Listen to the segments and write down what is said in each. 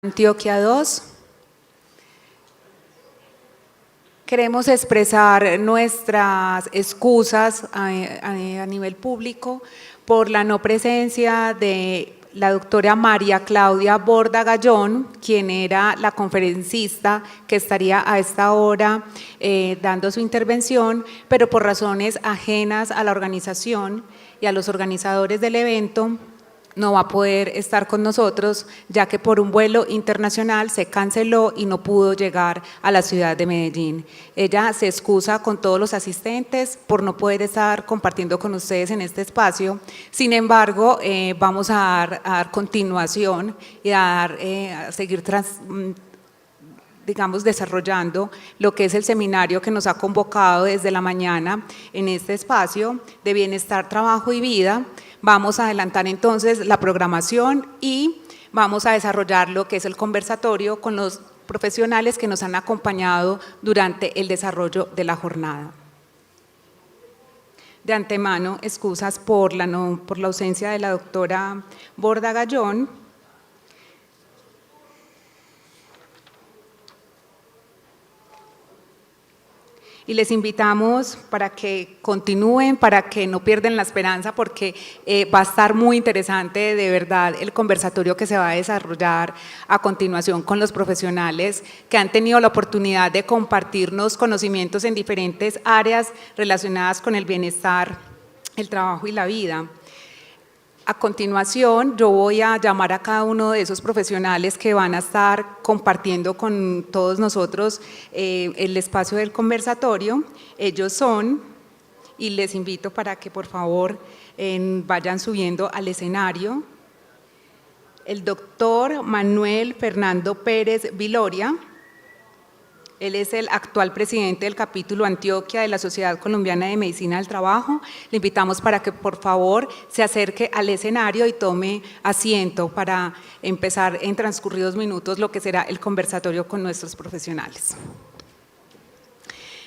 Antioquia 2. Queremos expresar nuestras excusas a nivel público por la no presencia de la doctora María Claudia Borda Gallón, quien era la conferencista que estaría a esta hora dando su intervención, pero por razones ajenas a la organización y a los organizadores del evento, no va a poder estar con nosotros, ya que por un vuelo internacional se canceló y no pudo llegar a la ciudad de Medellín. Ella se excusa con todos los asistentes por no poder estar compartiendo con ustedes en este espacio. Sin embargo, vamos a dar continuación y a seguir desarrollando lo que es el seminario que nos ha convocado desde la mañana en este espacio de bienestar, trabajo y vida. Vamos a adelantar entonces la programación y vamos a desarrollar lo que es el conversatorio con los profesionales que nos han acompañado durante el desarrollo de la jornada. De antemano, excusas por la ausencia de la doctora Borda Gallón. Y les invitamos para que continúen, para que no pierdan la esperanza, porque va a estar muy interesante de verdad el conversatorio que se va a desarrollar a continuación con los profesionales que han tenido la oportunidad de compartirnos conocimientos en diferentes áreas relacionadas con el bienestar, el trabajo y la vida. A continuación, yo voy a llamar a cada uno de esos profesionales que van a estar compartiendo con todos nosotros el espacio del conversatorio. Ellos son, y les invito para que por favor vayan subiendo al escenario, el doctor Manuel Fernando Pérez Viloria. Él es el actual presidente del capítulo Antioquia de la Sociedad Colombiana de Medicina del Trabajo. Le invitamos para que por favor se acerque al escenario y tome asiento para empezar en transcurridos minutos lo que será el conversatorio con nuestros profesionales.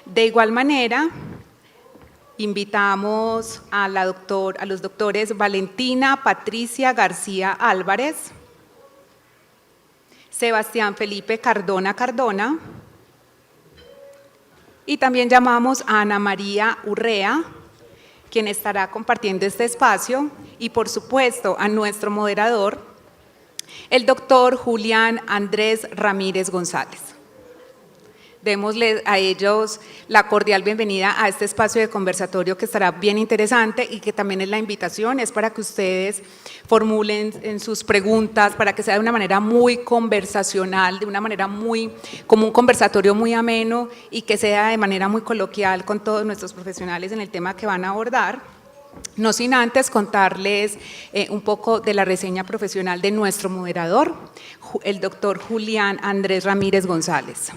De igual manera, invitamos a los doctores Valentina Patricia García Álvarez, Sebastián Felipe Cardona Cardona, y también llamamos a Ana María Urrea, quien estará compartiendo este espacio, y por supuesto a nuestro moderador, el doctor Julián Andrés Ramírez González. Démosle a ellos la cordial bienvenida a este espacio de conversatorio que estará bien interesante y que también es la invitación, es para que ustedes formulen en sus preguntas, para que sea de una manera muy conversacional, de una manera como un conversatorio muy ameno y que sea de manera muy coloquial con todos nuestros profesionales en el tema que van a abordar. No sin antes contarles un poco de la reseña profesional de nuestro moderador, el doctor Julián Andrés Ramírez González.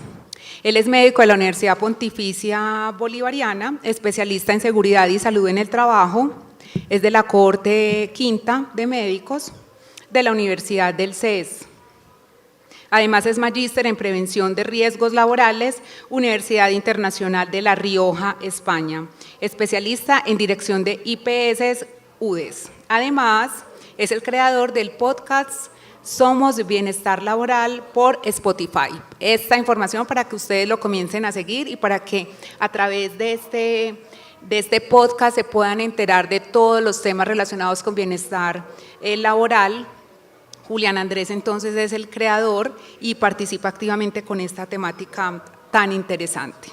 Él es médico de la Universidad Pontificia Bolivariana, especialista en seguridad y salud en el trabajo, es de la Cohorte Quinta de Médicos de la Universidad del CES. Además es magíster en prevención de riesgos laborales, Universidad Internacional de La Rioja, España, especialista en dirección de IPS UDES. Además es el creador del podcast Somos Bienestar Laboral por Spotify. Esta información para que ustedes lo comiencen a seguir y para que a través de este podcast se puedan enterar de todos los temas relacionados con bienestar laboral. Julián Andrés entonces es el creador y participa activamente con esta temática tan interesante.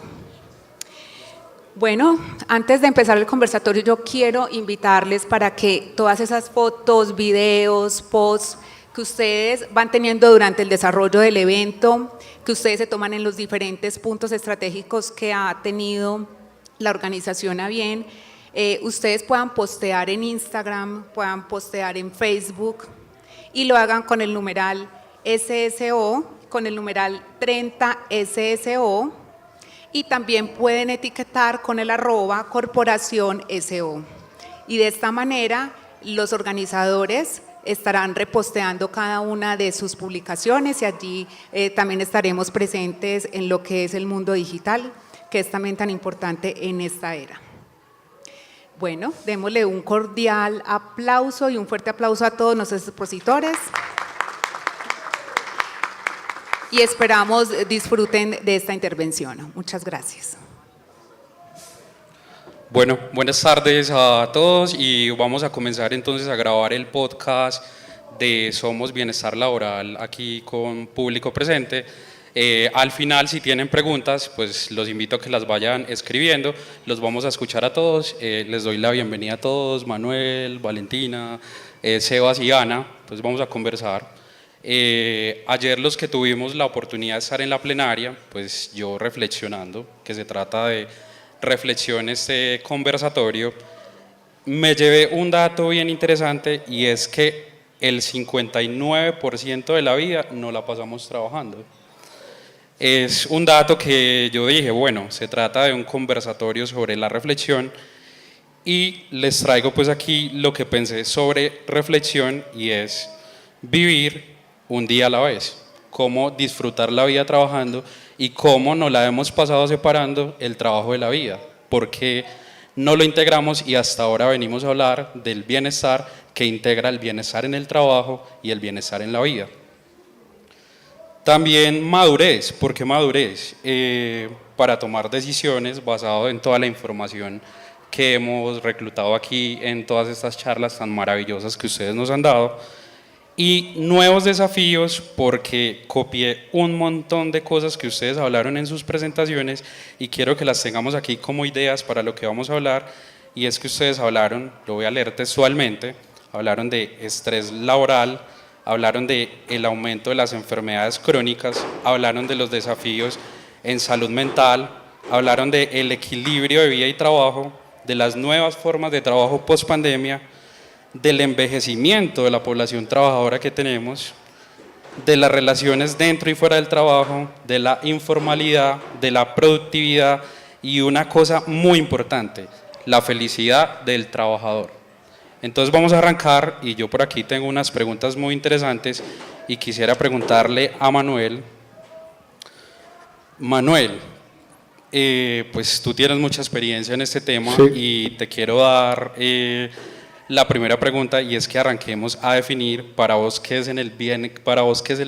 Bueno, antes de empezar el conversatorio yo quiero invitarles para que todas esas fotos, videos, posts que ustedes van teniendo durante el desarrollo del evento, que ustedes se toman en los diferentes puntos estratégicos que ha tenido la organización a bien, ustedes puedan postear en Instagram, puedan postear en Facebook y lo hagan con el numeral SSO, con el numeral 30SSO, y también pueden etiquetar con el @ Corporación SO. Y de esta manera los organizadores estarán reposteando cada una de sus publicaciones y allí también estaremos presentes en lo que es el mundo digital, que es también tan importante en esta era. Bueno, démosle un cordial aplauso y un fuerte aplauso a todos nuestros expositores. y esperamos disfruten de esta intervención. Muchas gracias. Bueno, buenas tardes a todos y vamos a comenzar entonces a grabar el podcast de Somos Bienestar Laboral aquí con público presente. Al final, si tienen preguntas, pues los invito a que las vayan escribiendo, los vamos a escuchar a todos. Les doy la bienvenida a todos, Manuel, Valentina, Sebas y Ana, pues vamos a conversar. Ayer los que tuvimos la oportunidad de estar en la plenaria, pues yo reflexionando, que se trata de reflexión este conversatorio, me llevé un dato bien interesante y es que el 59% de la vida no la pasamos trabajando. Es un dato que yo dije, bueno, se trata de un conversatorio sobre la reflexión y les traigo pues aquí lo que pensé sobre reflexión y es vivir un día a la vez, cómo disfrutar la vida trabajando y cómo nos la hemos pasado separando el trabajo de la vida, porque no lo integramos y hasta ahora venimos a hablar del bienestar que integra el bienestar en el trabajo y el bienestar en la vida. También madurez, ¿por qué madurez? Para tomar decisiones basado en toda la información que hemos reclutado aquí en todas estas charlas tan maravillosas que ustedes nos han dado. Y nuevos desafíos porque copié un montón de cosas que ustedes hablaron en sus presentaciones y quiero que las tengamos aquí como ideas para lo que vamos a hablar. Y es que ustedes hablaron, lo voy a leer textualmente, hablaron de estrés laboral, hablaron de el aumento de las enfermedades crónicas, hablaron de los desafíos en salud mental, hablaron del equilibrio de vida y trabajo, de las nuevas formas de trabajo post pandemia, del envejecimiento de la población trabajadora que tenemos, de las relaciones dentro y fuera del trabajo, de la informalidad, de la productividad y una cosa muy importante, la felicidad del trabajador. Entonces vamos a arrancar y yo por aquí tengo unas preguntas muy interesantes y quisiera preguntarle a Manuel. Manuel, pues tú tienes mucha experiencia en este tema, sí, y te quiero dar la primera pregunta y es que arranquemos a definir para vos qué es el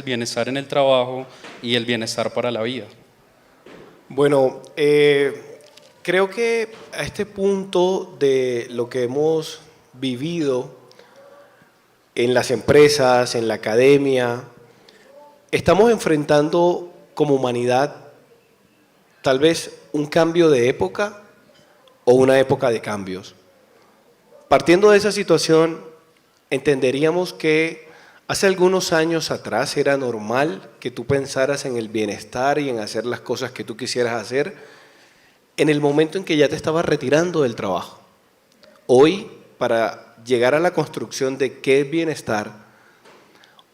bienestar en el trabajo y el bienestar para la vida. Bueno, creo que a este punto de lo que hemos vivido en las empresas, en la academia, estamos enfrentando como humanidad tal vez un cambio de época o una época de cambios. Partiendo de esa situación, entenderíamos que hace algunos años atrás era normal que tú pensaras en el bienestar y en hacer las cosas que tú quisieras hacer en el momento en que ya te estabas retirando del trabajo. Hoy, para llegar a la construcción de qué es bienestar,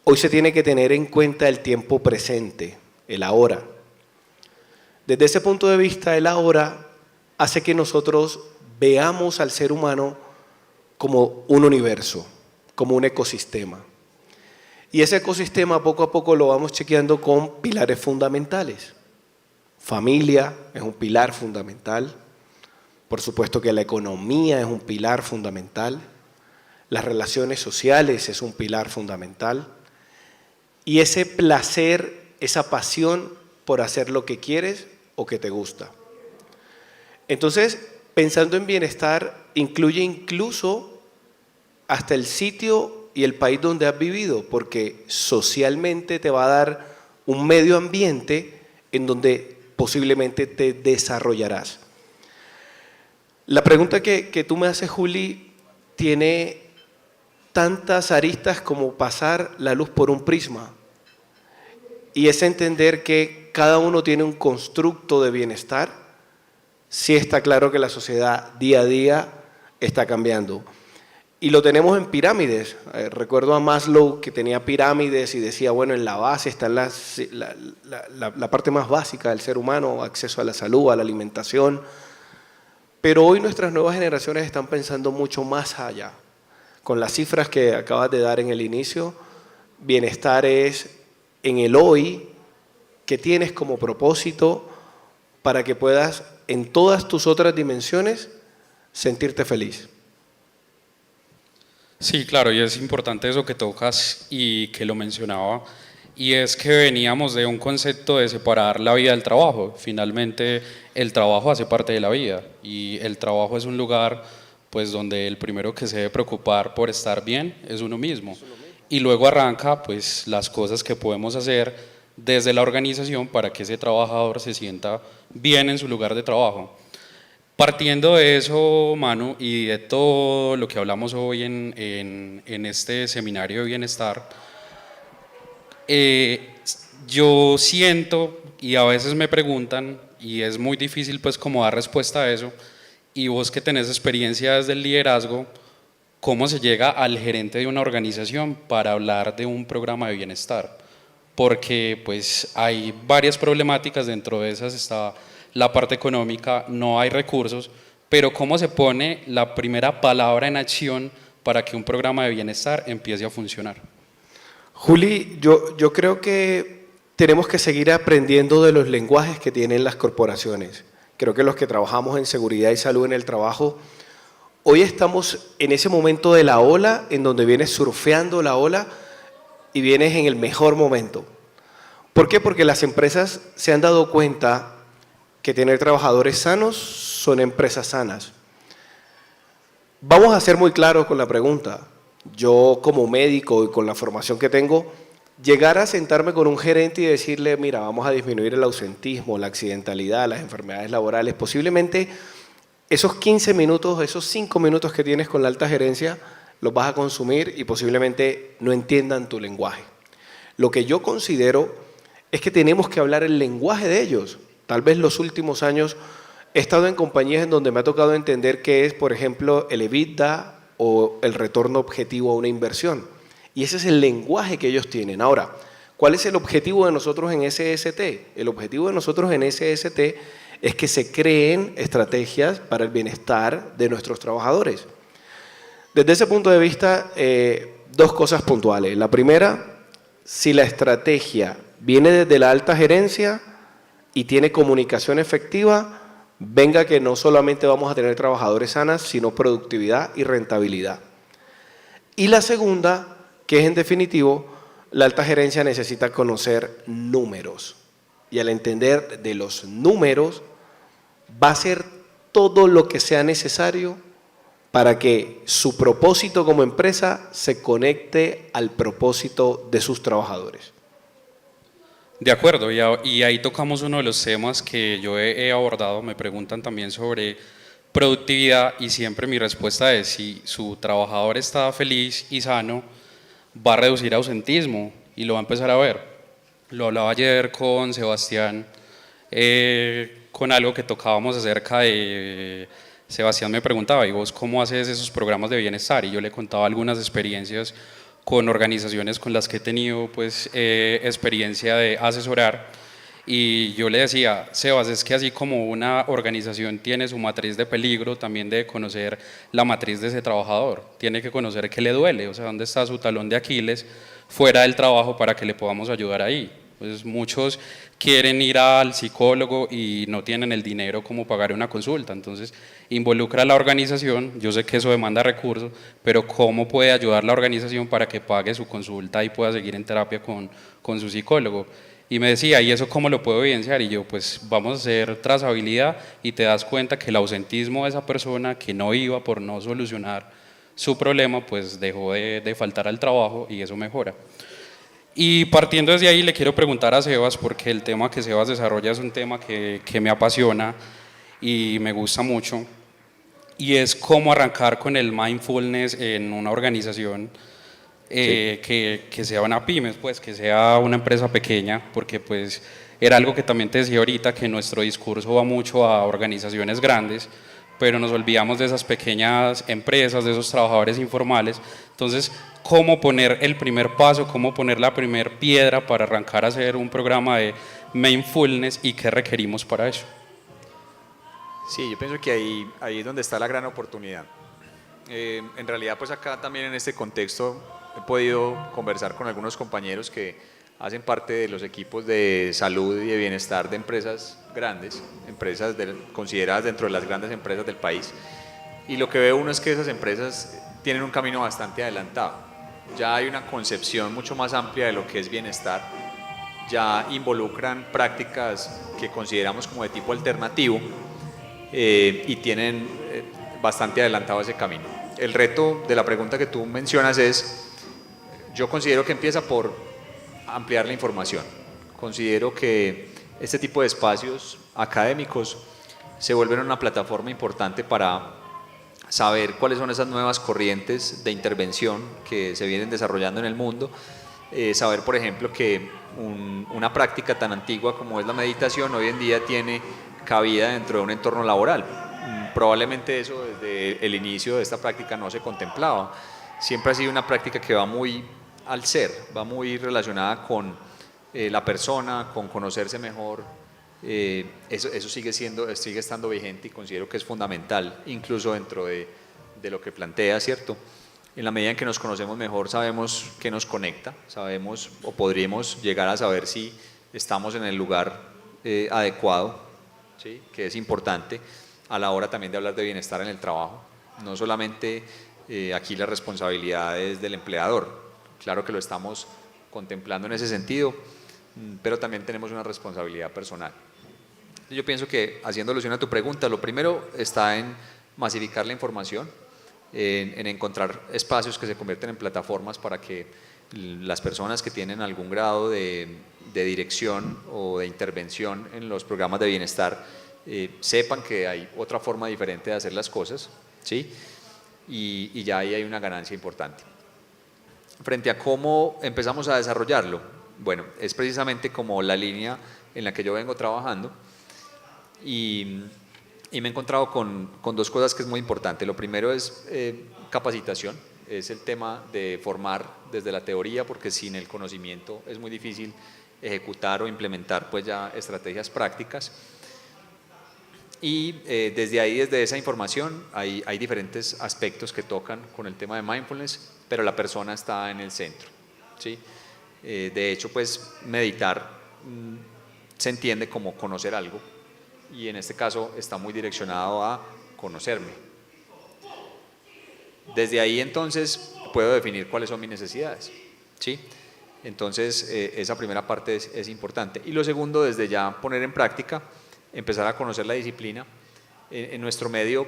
hoy se tiene que tener en cuenta el tiempo presente, el ahora. Desde ese punto de vista, el ahora hace que nosotros veamos al ser humano como un universo, como un ecosistema. Y ese ecosistema poco a poco lo vamos chequeando con pilares fundamentales. Familia es un pilar fundamental. Por supuesto que la economía es un pilar fundamental. Las relaciones sociales es un pilar fundamental. Y ese placer, esa pasión por hacer lo que quieres o que te gusta. Entonces, pensando en bienestar, incluye incluso hasta el sitio y el país donde has vivido, porque socialmente te va a dar un medio ambiente en donde posiblemente te desarrollarás. La pregunta que tú me haces, Juli, tiene tantas aristas como pasar la luz por un prisma. Y es entender que cada uno tiene un constructo de bienestar. Sí está claro que la sociedad día a día está cambiando. Y lo tenemos en pirámides. Recuerdo a Maslow que tenía pirámides y decía, bueno, en la base está la parte más básica del ser humano, acceso a la salud, a la alimentación. Pero hoy nuestras nuevas generaciones están pensando mucho más allá. Con las cifras que acabas de dar en el inicio, bienestar es en el hoy que tienes como propósito para que puedas en todas tus otras dimensiones sentirte feliz. Sí, claro, y es importante eso que tocas y que lo mencionaba, y es que veníamos de un concepto de separar la vida del trabajo. Finalmente el trabajo hace parte de la vida y el trabajo es un lugar pues donde el primero que se debe preocupar por estar bien es uno mismo, y luego arranca pues las cosas que podemos hacer desde la organización para que ese trabajador se sienta bien en su lugar de trabajo. Partiendo de eso, Manu, y de todo lo que hablamos hoy en este seminario de bienestar, yo siento, y a veces me preguntan, y es muy difícil pues como dar respuesta a eso, y vos que tenés experiencia desde el liderazgo, ¿cómo se llega al gerente de una organización para hablar de un programa de bienestar? Porque pues hay varias problemáticas, dentro de esas está la parte económica, no hay recursos, pero ¿cómo se pone la primera palabra en acción para que un programa de bienestar empiece a funcionar? Juli, yo creo que tenemos que seguir aprendiendo de los lenguajes que tienen las corporaciones. Creo que los que trabajamos en seguridad y salud en el trabajo, hoy estamos en ese momento de la ola, en donde vienes surfeando la ola y vienes en el mejor momento. ¿Por qué? Porque las empresas se han dado cuenta que tener trabajadores sanos son empresas sanas. Vamos a ser muy claros con la pregunta. Yo como médico y con la formación que tengo, llegar a sentarme con un gerente y decirle, mira, vamos a disminuir el ausentismo, la accidentalidad, las enfermedades laborales, posiblemente esos 15 minutos, esos 5 minutos que tienes con la alta gerencia, los vas a consumir y posiblemente no entiendan tu lenguaje. Lo que yo considero es que tenemos que hablar el lenguaje de ellos. Tal vez los últimos años he estado en compañías en donde me ha tocado entender qué es, por ejemplo, el EBITDA o el retorno objetivo a una inversión. Y ese es el lenguaje que ellos tienen. Ahora, ¿cuál es el objetivo de nosotros en SST? El objetivo de nosotros en SST es que se creen estrategias para el bienestar de nuestros trabajadores. Desde ese punto de vista, dos cosas puntuales. La primera, si la estrategia viene desde la alta gerencia y tiene comunicación efectiva, venga que no solamente vamos a tener trabajadores sanas, sino productividad y rentabilidad. Y la segunda, que es en definitivo, la alta gerencia necesita conocer números. Y al entender de los números, va a hacer todo lo que sea necesario para que su propósito como empresa se conecte al propósito de sus trabajadores. De acuerdo, y ahí tocamos uno de los temas que yo he abordado. Me preguntan también sobre productividad y siempre mi respuesta es: si su trabajador está feliz y sano, va a reducir ausentismo y lo va a empezar a ver. Lo hablaba ayer con Sebastián, con algo que tocábamos acerca de... Sebastián me preguntaba, ¿y vos cómo haces esos programas de bienestar? Y yo le contaba algunas experiencias con organizaciones con las que he tenido pues, experiencia de asesorar, y yo le decía, Sebas, es que así como una organización tiene su matriz de peligro, también debe conocer la matriz de ese trabajador, tiene que conocer qué le duele, o sea, dónde está su talón de Aquiles fuera del trabajo para que le podamos ayudar ahí. Pues muchos quieren ir al psicólogo y no tienen el dinero como pagar una consulta, entonces involucra a la organización. Yo sé que eso demanda recursos, pero ¿cómo puede ayudar la organización para que pague su consulta y pueda seguir en terapia con su psicólogo? Y me decía, ¿y eso cómo lo puedo evidenciar? Y yo, pues vamos a hacer trazabilidad y te das cuenta que el ausentismo de esa persona que no iba por no solucionar su problema, pues dejó de faltar al trabajo y eso mejora. Y partiendo desde ahí le quiero preguntar a Sebas, porque el tema que Sebas desarrolla es un tema que me apasiona y me gusta mucho, y es cómo arrancar con el mindfulness en una organización, que sea una pyme, pues que sea una empresa pequeña, porque pues era algo que también te decía ahorita, que nuestro discurso va mucho a organizaciones grandes, pero nos olvidamos de esas pequeñas empresas, de esos trabajadores informales. Entonces, ¿cómo poner el primer paso, cómo poner la primer piedra para arrancar a hacer un programa de mindfulness y qué requerimos para eso? Sí, yo pienso que ahí es donde está la gran oportunidad. En realidad, pues acá también en este contexto he podido conversar con algunos compañeros que hacen parte de los equipos de salud y de bienestar de empresas grandes, empresas consideradas dentro de las grandes empresas del país. Y lo que ve uno es que esas empresas tienen un camino bastante adelantado. Ya hay una concepción mucho más amplia de lo que es bienestar. ya involucran prácticas que consideramos como de tipo alternativo y tienen bastante adelantado ese camino. El reto de la pregunta que tú mencionas es, yo considero que empieza por ampliar la información. Considero que este tipo de espacios académicos se vuelven una plataforma importante para saber cuáles son esas nuevas corrientes de intervención que se vienen desarrollando en el mundo, saber, por ejemplo, que una práctica tan antigua como es la meditación hoy en día tiene cabida dentro de un entorno laboral. Probablemente eso desde el inicio de esta práctica no se contemplaba. Siempre ha sido una práctica que va muy al ser, va muy relacionada con la persona, con conocerse mejor. Eso sigue estando vigente y considero que es fundamental, incluso dentro de lo que plantea, ¿cierto? En la medida en que nos conocemos mejor, sabemos qué nos conecta, sabemos o podríamos llegar a saber si estamos en el lugar adecuado, ¿sí? Que es importante a la hora también de hablar de bienestar en el trabajo. No solamente aquí la responsabilidad es del empleador, claro que lo estamos contemplando en ese sentido, pero también tenemos una responsabilidad personal. Yo pienso que, haciendo alusión a tu pregunta, lo primero está en masificar la información, en encontrar espacios que se convierten en plataformas para que las personas que tienen algún grado de dirección o de intervención en los programas de bienestar sepan que hay otra forma diferente de hacer las cosas, ¿sí? Y ya ahí hay una ganancia importante. Frente a cómo empezamos a desarrollarlo, bueno, es precisamente como la línea en la que yo vengo trabajando y me he encontrado con dos cosas que es muy importante. Lo primero es capacitación, es el tema de formar desde la teoría, porque sin el conocimiento es muy difícil ejecutar o implementar pues ya estrategias prácticas. Y desde ahí, desde esa información, hay diferentes aspectos que tocan con el tema de mindfulness, pero la persona está en el centro, ¿sí? De hecho, pues meditar se entiende como conocer algo y en este caso está muy direccionado a conocerme. Desde ahí entonces puedo definir cuáles son mis necesidades, ¿sí? Entonces esa primera parte es importante. Y lo segundo, desde ya poner en práctica, empezar a conocer la disciplina. En nuestro medio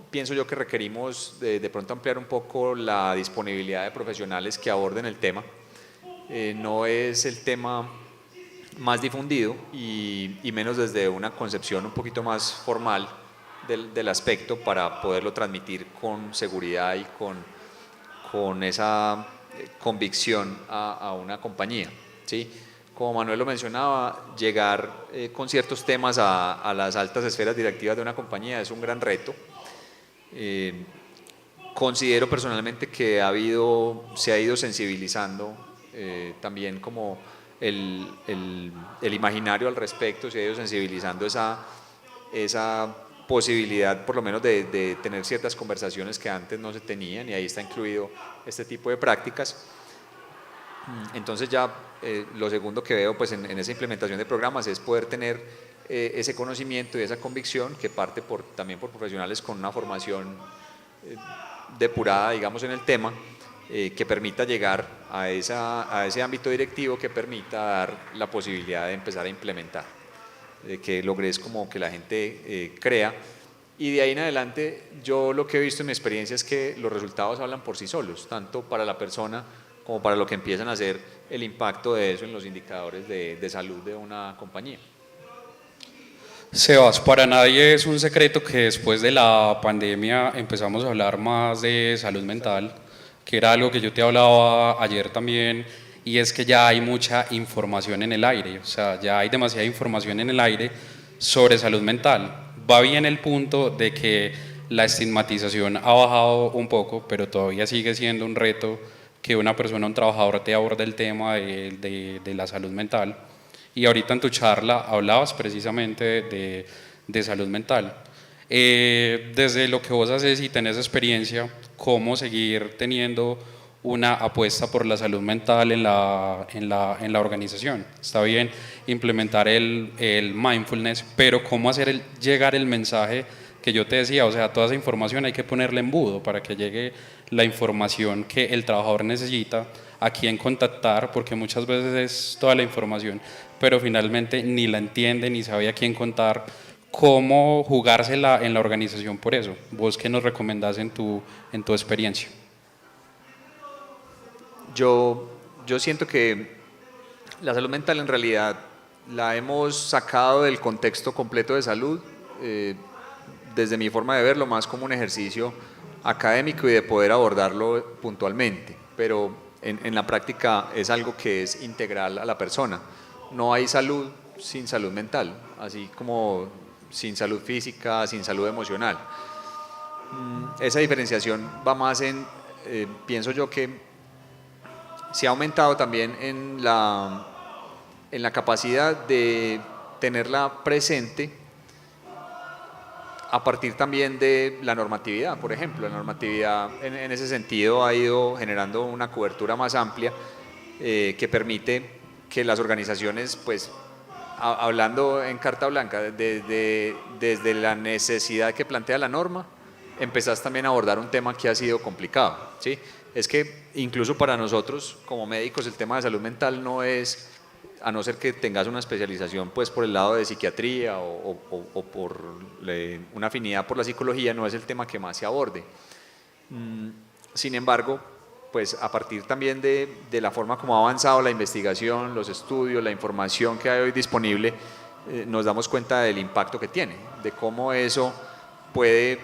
pienso yo que requerimos de pronto ampliar un poco la disponibilidad de profesionales que aborden el tema. No es el tema más difundido y menos desde una concepción un poquito más formal del aspecto para poderlo transmitir con seguridad y con esa convicción a una compañía, ¿sí? Como Manuel lo mencionaba, llegar con ciertos temas a las altas esferas directivas de una compañía es un gran reto. Considero personalmente que se ha ido sensibilizando también como el imaginario al respecto, se ha ido sensibilizando esa posibilidad por lo menos de tener ciertas conversaciones que antes no se tenían, y ahí está incluido este tipo de prácticas. Entonces ya lo segundo que veo pues en esa implementación de programas es poder tener ese conocimiento y esa convicción que parte también por profesionales con una formación depurada, digamos, en el tema, que permita llegar a ese ámbito directivo, que permita dar la posibilidad de empezar a implementar, que logres como que la gente crea. Y de ahí en adelante yo lo que he visto en mi experiencia es que los resultados hablan por sí solos, tanto para la persona como para lo que empiezan a hacer el impacto de eso en los indicadores de salud de una compañía. Sebas, para nadie es un secreto que después de la pandemia empezamos a hablar más de salud mental, que era algo que yo te hablaba ayer también, y es que ya hay mucha información en el aire, o sea, ya hay demasiada información en el aire sobre salud mental. Va bien el punto de que la estigmatización ha bajado un poco, pero todavía sigue siendo un reto que una persona, un trabajador, te aborde el tema de la salud mental. Y ahorita en tu charla hablabas precisamente de salud mental. Desde lo que vos haces y tenés experiencia, ¿cómo seguir teniendo una apuesta por la salud mental en la organización? Está bien implementar el mindfulness, pero ¿cómo hacer llegar el mensaje que yo te decía? O sea, toda esa información hay que ponerle embudo para que llegue la información que el trabajador necesita a quién contactar, porque muchas veces es toda la información, pero finalmente ni la entiende, ni sabe a quién contar. ¿Cómo jugársela en la organización por eso? ¿Vos qué nos recomendás en tu experiencia? Yo siento que la salud mental en realidad la hemos sacado del contexto completo de salud, desde mi forma de verlo, más como un ejercicio académico y de poder abordarlo puntualmente, pero en la práctica es algo que es integral a la persona. No hay salud sin salud mental, así como sin salud física, sin salud emocional. Esa diferenciación va más pienso yo que se ha aumentado también en la capacidad de tenerla presente a partir también de la normatividad. Por ejemplo, la normatividad en ese sentido ha ido generando una cobertura más amplia que permite que las organizaciones, pues, hablando en carta blanca, desde la necesidad que plantea la norma, empezás también a abordar un tema que ha sido complicado, ¿sí? Es que incluso para nosotros como médicos el tema de salud mental no es, a no ser que tengas una especialización pues por el lado de psiquiatría o por una afinidad por la psicología, no es el tema que más se aborde. Sin embargo, pues a partir también de la forma como ha avanzado la investigación, los estudios, la información que hay hoy disponible, nos damos cuenta del impacto que tiene, de cómo eso puede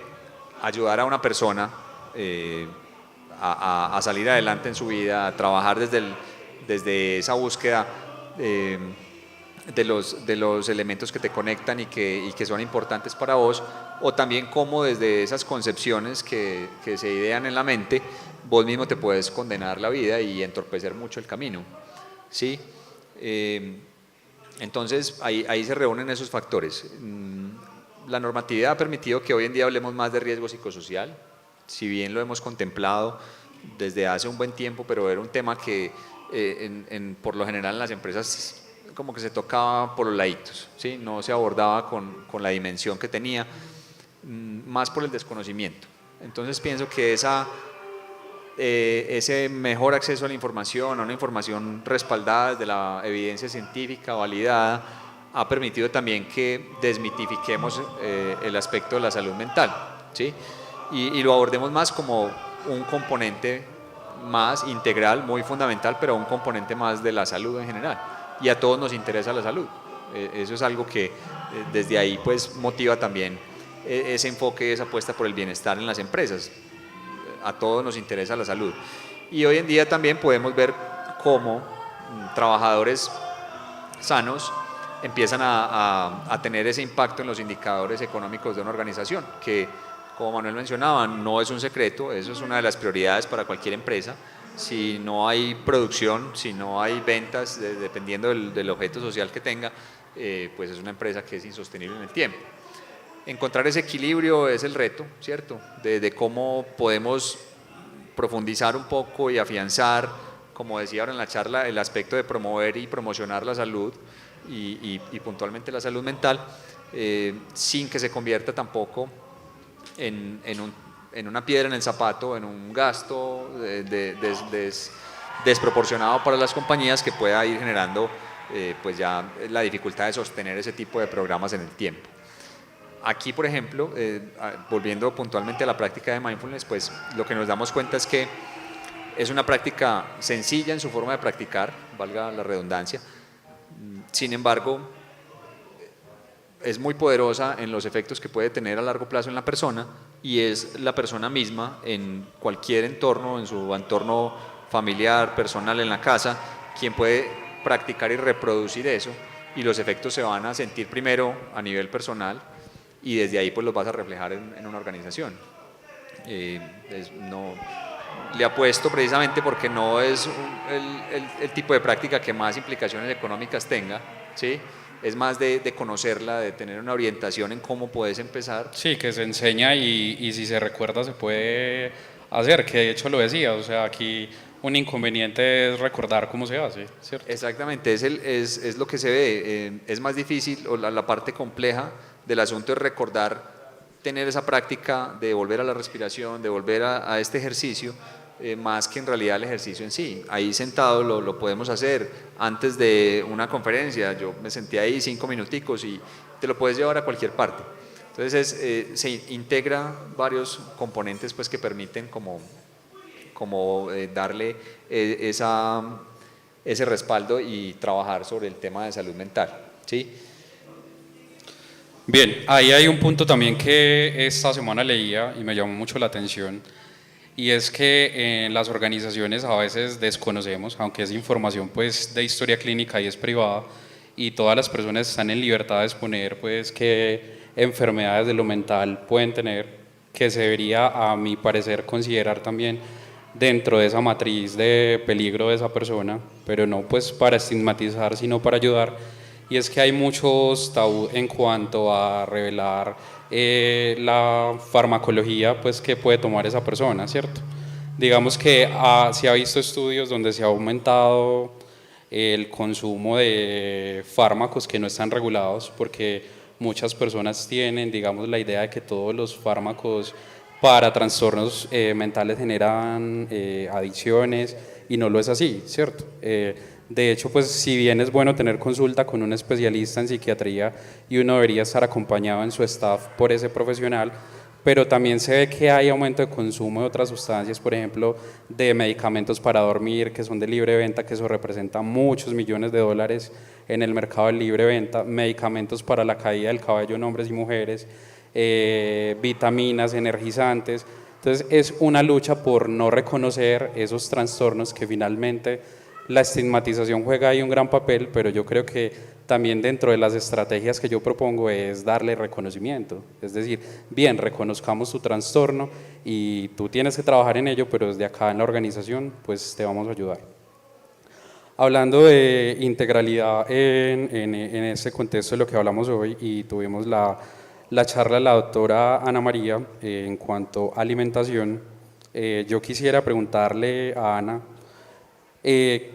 ayudar a una persona a salir adelante en su vida, a trabajar desde esa búsqueda de los elementos que te conectan y que son importantes para vos, o también cómo desde esas concepciones que se idean en la mente, vos mismo te puedes condenar la vida y entorpecer mucho el camino, ¿sí? Entonces ahí se reúnen esos factores. La normatividad ha permitido que hoy en día hablemos más de riesgo psicosocial, si bien lo hemos contemplado desde hace un buen tiempo, pero era un tema que por lo general en las empresas como que se tocaba por los laditos, ¿sí? No se abordaba con la dimensión que tenía, más por el desconocimiento. Entonces pienso que ese mejor acceso a la información, a una información respaldada desde la evidencia científica, validada, ha permitido también que desmitifiquemos el aspecto de la salud mental, ¿sí? Y lo abordemos más como un componente más integral, muy fundamental, pero un componente más de la salud en general. Y a todos nos interesa la salud. Eso es algo que desde ahí pues motiva también ese enfoque, esa apuesta por el bienestar en las empresas. A todos nos interesa la salud. Y hoy en día también podemos ver cómo trabajadores sanos empiezan a tener ese impacto en los indicadores económicos de una organización, que como Manuel mencionaba, no es un secreto, eso es una de las prioridades para cualquier empresa. Si no hay producción, si no hay ventas, dependiendo del objeto social que tenga, pues es una empresa que es insostenible en el tiempo. Encontrar ese equilibrio es el reto, ¿cierto? De cómo podemos profundizar un poco y afianzar, como decía ahora en la charla, el aspecto de promover y promocionar la salud y puntualmente la salud mental, sin que se convierta tampoco en una piedra en el zapato, en un gasto desproporcionado para las compañías que pueda ir generando pues ya la dificultad de sostener ese tipo de programas en el tiempo. Aquí, por ejemplo, volviendo puntualmente a la práctica de mindfulness, pues lo que nos damos cuenta es que es una práctica sencilla en su forma de practicar, valga la redundancia, sin embargo, es muy poderosa en los efectos que puede tener a largo plazo en la persona, y es la persona misma en cualquier entorno, en su entorno familiar, personal, en la casa, quien puede practicar y reproducir eso, y los efectos se van a sentir primero a nivel personal y desde ahí pues los vas a reflejar en una organización. No, le apuesto precisamente porque no es el tipo de práctica que más implicaciones económicas tenga, ¿sí? Es más de conocerla, de tener una orientación en cómo puedes empezar. Sí, que se enseña y si se recuerda se puede hacer, que de hecho lo decía, o sea, aquí un inconveniente es recordar cómo se hace, ¿cierto? Exactamente, es lo que se ve, es más difícil, o la parte compleja del asunto es recordar, tener esa práctica de volver a la respiración, de volver a este ejercicio, más que en realidad el ejercicio en sí. Ahí sentado lo podemos hacer. Antes de una conferencia yo me senté ahí 5 minuticos y te lo puedes llevar a cualquier parte. Entonces se integra varios componentes pues, que permiten como darle ese respaldo y trabajar sobre el tema de salud mental, ¿sí? Bien, ahí hay un punto también que esta semana leía y me llamó mucho la atención, y es que en las organizaciones a veces desconocemos, aunque es información pues de historia clínica y es privada, y todas las personas están en libertad de exponer pues qué enfermedades de lo mental pueden tener, que se debería a mi parecer considerar también dentro de esa matriz de peligro de esa persona, pero no pues para estigmatizar, sino para ayudar. Y es que hay muchos tabú en cuanto a revelar la farmacología pues, que puede tomar esa persona, ¿cierto? Digamos que se ha visto estudios donde se ha aumentado el consumo de fármacos que no están regulados, porque muchas personas tienen, digamos, la idea de que todos los fármacos para trastornos mentales generan adicciones, y no lo es así, ¿cierto? De hecho, pues si bien es bueno tener consulta con un especialista en psiquiatría y uno debería estar acompañado en su staff por ese profesional, pero también se ve que hay aumento de consumo de otras sustancias, por ejemplo, de medicamentos para dormir que son de libre venta, que eso representa muchos millones de dólares en el mercado de libre venta, medicamentos para la caída del cabello en hombres y mujeres, vitaminas, energizantes. Entonces es una lucha por no reconocer esos trastornos, que finalmente la estigmatización juega ahí un gran papel, pero yo creo que también dentro de las estrategias que yo propongo es darle reconocimiento. Es decir, bien, reconozcamos tu trastorno y tú tienes que trabajar en ello, pero desde acá en la organización pues te vamos a ayudar. Hablando de integralidad en este contexto de lo que hablamos hoy, y tuvimos la charla de la doctora Ana María en cuanto a alimentación, yo quisiera preguntarle a Ana,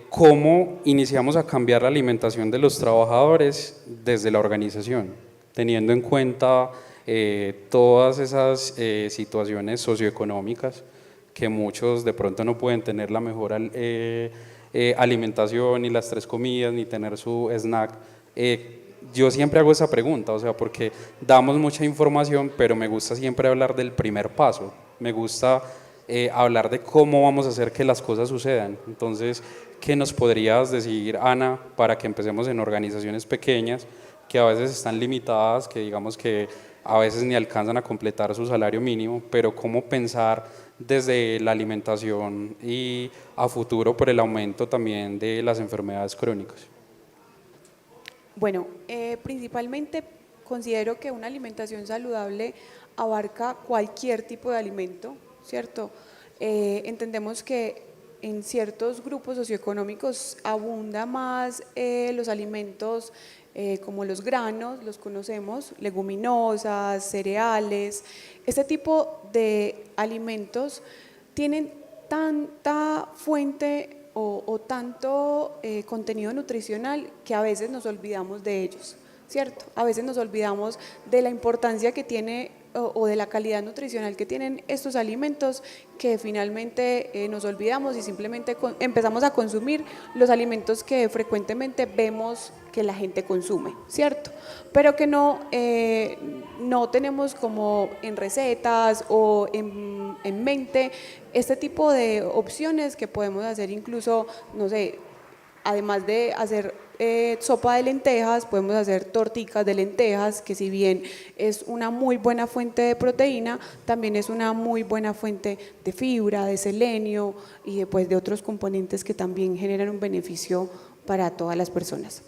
¿cómo iniciamos a cambiar la alimentación de los trabajadores desde la organización, teniendo en cuenta todas esas situaciones socioeconómicas, que muchos de pronto no pueden tener la mejor alimentación, ni las 3 comidas, ni tener su snack? Yo siempre hago esa pregunta, o sea, porque damos mucha información, pero me gusta siempre hablar del primer paso, me gusta hablar de cómo vamos a hacer que las cosas sucedan. Entonces, ¿qué nos podrías decir, Ana, para que empecemos en organizaciones pequeñas, que a veces están limitadas, que digamos que a veces ni alcanzan a completar su salario mínimo, pero cómo pensar desde la alimentación y a futuro por el aumento también de las enfermedades crónicas? Bueno, principalmente considero que una alimentación saludable abarca cualquier tipo de alimento, ¿cierto? Entendemos que en ciertos grupos socioeconómicos abunda más los alimentos como los granos, los conocemos, leguminosas, cereales. Este tipo de alimentos tienen tanta fuente o tanto contenido nutricional que a veces nos olvidamos de ellos, ¿cierto? A veces nos olvidamos de la importancia que tiene o de la calidad nutricional que tienen estos alimentos, que finalmente nos olvidamos y simplemente empezamos a consumir los alimentos que frecuentemente vemos que la gente consume, ¿cierto? Pero que no tenemos como en recetas o en mente este tipo de opciones que podemos hacer, incluso, no sé, además de hacer sopa de lentejas, podemos hacer torticas de lentejas, que si bien es una muy buena fuente de proteína, también es una muy buena fuente de fibra, de selenio y después de otros componentes que también generan un beneficio para todas las personas.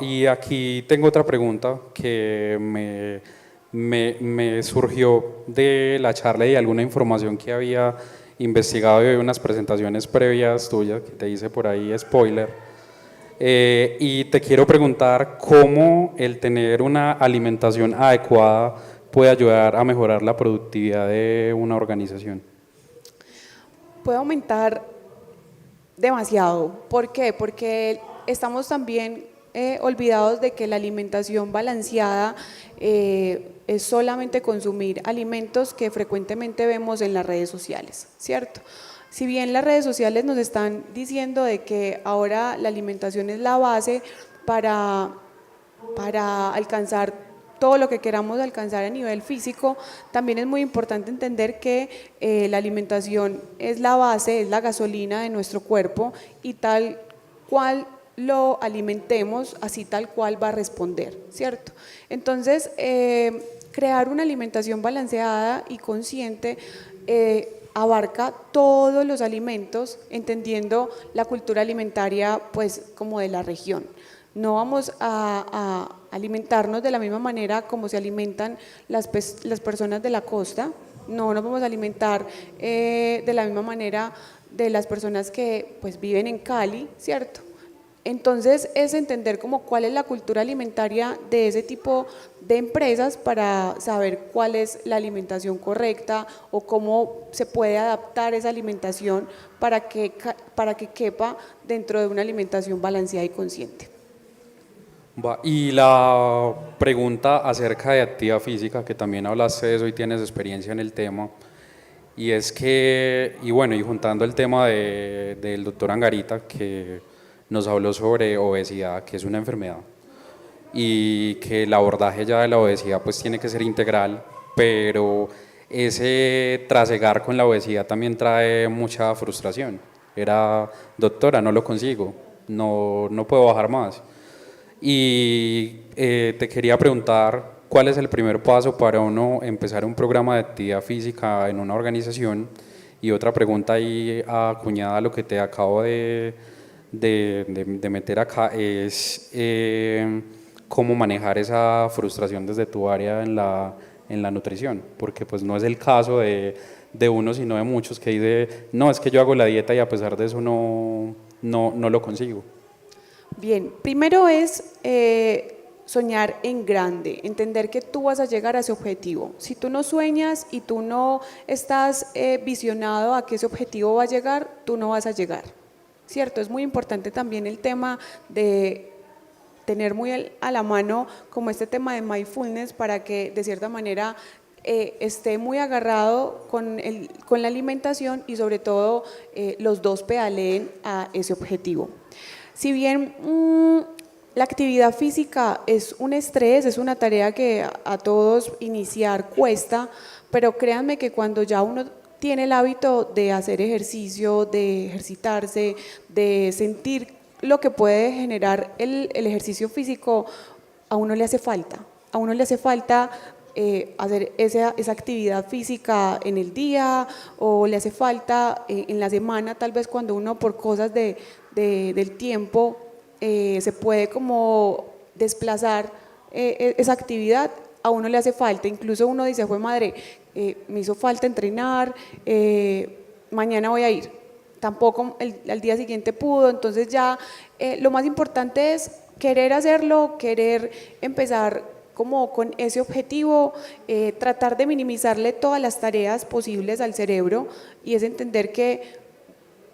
Y aquí tengo otra pregunta que me surgió de la charla y alguna información que había investigado de unas presentaciones previas tuyas, que te hice por ahí spoiler. Y te quiero preguntar cómo el tener una alimentación adecuada puede ayudar a mejorar la productividad de una organización. Puede aumentar demasiado. ¿Por qué? Porque estamos también olvidados de que la alimentación balanceada es solamente consumir alimentos que frecuentemente vemos en las redes sociales, ¿cierto? Si bien las redes sociales nos están diciendo de que ahora la alimentación es la base para alcanzar todo lo que queramos alcanzar a nivel físico, también es muy importante entender que la alimentación es la base, es la gasolina de nuestro cuerpo y tal cual lo alimentemos, así tal cual va a responder, ¿cierto? Entonces, crear una alimentación balanceada y consciente abarca todos los alimentos, entendiendo la cultura alimentaria pues como de la región. No vamos a alimentarnos de la misma manera como se alimentan las personas de la costa, no nos vamos a alimentar de la misma manera de las personas que pues viven en Cali, ¿cierto? Entonces es entender como cuál es la cultura alimentaria de ese tipo de empresas para saber cuál es la alimentación correcta o cómo se puede adaptar esa alimentación para que quepa dentro de una alimentación balanceada y consciente. Y la pregunta acerca de actividad física, que también hablaste de eso y tienes experiencia en el tema, y es que, y bueno, y juntando el tema del doctor Angarita, que nos habló sobre obesidad, que es una enfermedad, y que el abordaje ya de la obesidad pues tiene que ser integral, pero ese trasegar con la obesidad también trae mucha frustración. Era, doctora, no lo consigo, no puedo bajar más. Y te quería preguntar, ¿cuál es el primer paso para uno empezar un programa de actividad física en una organización? Y otra pregunta ahí acuñada a lo que te acabo de meter acá es cómo manejar esa frustración desde tu área en la nutrición, porque pues no es el caso de uno, sino de muchos que dice, no, es que yo hago la dieta y a pesar de eso no lo consigo. Bien, primero es soñar en grande, entender que tú vas a llegar a ese objetivo. Si tú no sueñas y tú no estás visionado a que ese objetivo va a llegar, tú no vas a llegar, ¿cierto? Es muy importante también el tema de tener muy a la mano como este tema de mindfulness para que de cierta manera esté muy agarrado con la alimentación y sobre todo los dos pedaleen a ese objetivo. Si bien la actividad física es un estrés, es una tarea que a todos iniciar cuesta, pero créanme que cuando ya uno tiene el hábito de hacer ejercicio, de ejercitarse, de sentir lo que puede generar el ejercicio físico, a uno le hace falta. A uno le hace falta hacer esa actividad física en el día o le hace falta en la semana, tal vez cuando uno por cosas del tiempo se puede como desplazar esa actividad, a uno le hace falta, incluso uno dice, fue madre, me hizo falta entrenar, mañana voy a ir, tampoco al día siguiente pudo, entonces ya lo más importante es querer hacerlo, querer empezar como con ese objetivo, tratar de minimizarle todas las tareas posibles al cerebro y es entender que,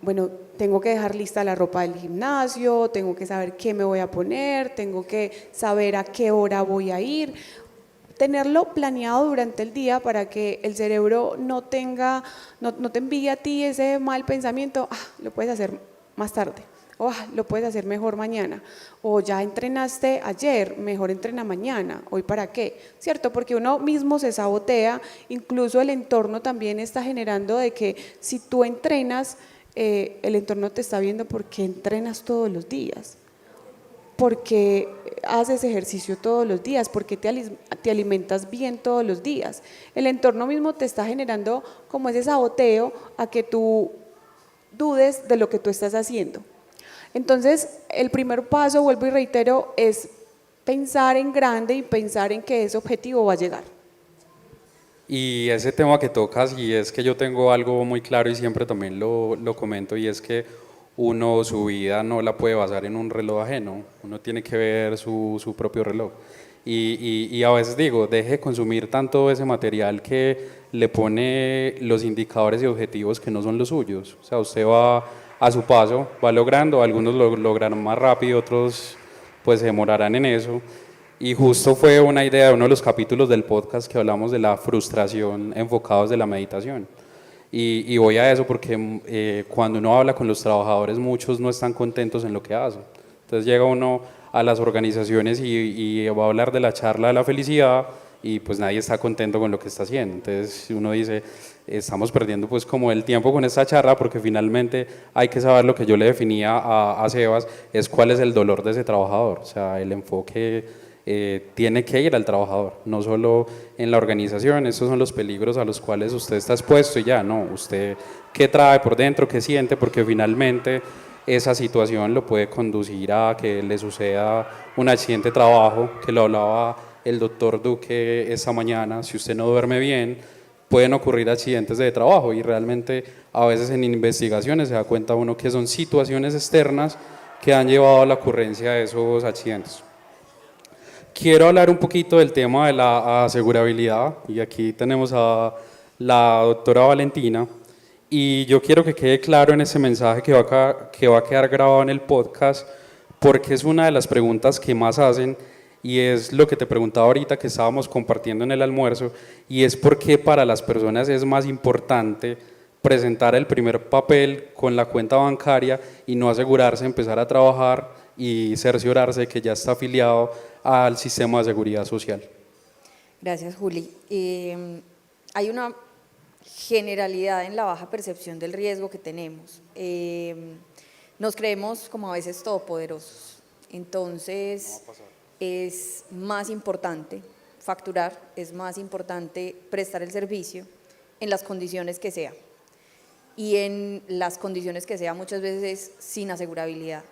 bueno, tengo que dejar lista la ropa del gimnasio, tengo que saber qué me voy a poner, tengo que saber a qué hora voy a ir, tenerlo planeado durante el día para que el cerebro no te envíe a ti ese mal pensamiento, lo puedes hacer más tarde, o lo puedes hacer mejor mañana, o ya entrenaste ayer, mejor entrena mañana, hoy para qué, ¿cierto? Porque uno mismo se sabotea, incluso el entorno también está generando de que si tú entrenas, el entorno te está viendo porque entrenas todos los días, porque haces ejercicio todos los días, porque te alimentas bien todos los días. El entorno mismo te está generando como ese saboteo a que tú dudes de lo que tú estás haciendo. Entonces, el primer paso, vuelvo y reitero, es pensar en grande y pensar en que ese objetivo va a llegar. Y ese tema que tocas, y es que yo tengo algo muy claro y siempre también lo comento, y es que uno su vida no la puede basar en un reloj ajeno, uno tiene que ver su propio reloj. Y a veces digo, deje de consumir tanto ese material que le pone los indicadores y objetivos que no son los suyos. O sea, usted va a su paso, va logrando, algunos lo lograrán más rápido, otros pues se demorarán en eso. y justo fue una idea de uno de los capítulos del podcast que hablamos de la frustración enfocados de la meditación. Y voy a eso porque cuando uno habla con los trabajadores, muchos no están contentos en lo que hacen. Entonces llega uno a las organizaciones y va a hablar de la charla de la felicidad y pues nadie está contento con lo que está haciendo. Entonces uno dice, estamos perdiendo pues como el tiempo con esta charla porque finalmente hay que saber lo que yo le definía a Sebas, es cuál es el dolor de ese trabajador. O sea, el enfoque tiene que ir al trabajador, no solo en la organización. Estos son los peligros a los cuales usted está expuesto y ya, no, usted qué trae por dentro, qué siente, porque finalmente esa situación lo puede conducir a que le suceda un accidente de trabajo, que lo hablaba el doctor Duque esta mañana. Si usted no duerme bien, pueden ocurrir accidentes de trabajo y realmente a veces en investigaciones se da cuenta uno que son situaciones externas que han llevado a la ocurrencia de esos accidentes. Quiero hablar un poquito del tema de la asegurabilidad y aquí tenemos a la doctora Valentina y yo quiero que quede claro en ese mensaje que va a quedar grabado en el podcast porque es una de las preguntas que más hacen y es lo que te preguntaba ahorita que estábamos compartiendo en el almuerzo y es por qué para las personas es más importante presentar el primer papel con la cuenta bancaria y no asegurarse, empezar a trabajar y cerciorarse de que ya está afiliado al sistema de seguridad social. Gracias, Juli. Hay una generalidad en la baja percepción del riesgo que tenemos. Nos creemos como a veces todopoderosos, entonces es más importante facturar, es más importante prestar el servicio en las condiciones que sea. Y en las condiciones que sea muchas veces sin asegurabilidad,